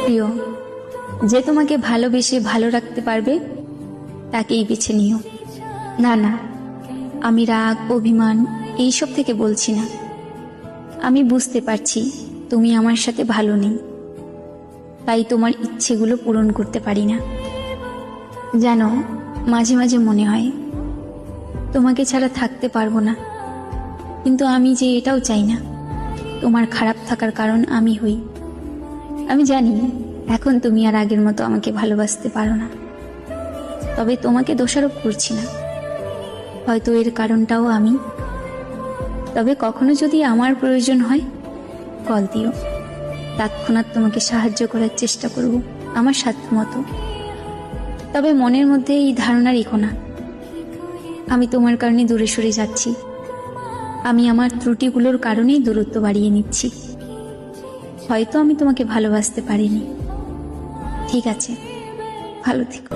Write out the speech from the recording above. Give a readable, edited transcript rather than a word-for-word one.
প্রিয়, যে তোমাকে ভালোবেসে ভালো রাখতে পারবে তাকেই বেছে নিও। না না, আমি রাগ অভিমান এইসব থেকে বলছি না। আমি বুঝতে পারছি তুমি আমার সাথে ভালো নেই, তাই তোমার ইচ্ছেগুলো পূরণ করতে পারি না। জানো, মাঝে মাঝে মনে হয় তোমাকে ছাড়া থাকতে পারবো না, কিন্তু আমি যে এটাও চাই না তোমার খারাপ থাকার কারণ আমি হই। আমি জানি এখন তুমি আর আগের মতো আমাকে ভালোবাসতে পারো না, তবে তোমাকে দোষারোপ করছি না। হয়তো এর কারণটাও আমি। তবে কখনো যদি আমার প্রয়োজন হয় কল দিও, তৎক্ষণাৎ তোমাকে সাহায্য করার চেষ্টা করব আমার সাধ্যমতো। তবে মনের মধ্যে এই ধারণা রেখো না আমি তোমার কারণে দূরে সরে যাচ্ছি। আমি আমার ত্রুটিগুলোর কারণেই দূরত্ব বাড়িয়ে নিচ্ছি। হয়তো আমি তোমাকে ভালোবাসতে পারিনি। ঠিক আছে, ভালো থেকো।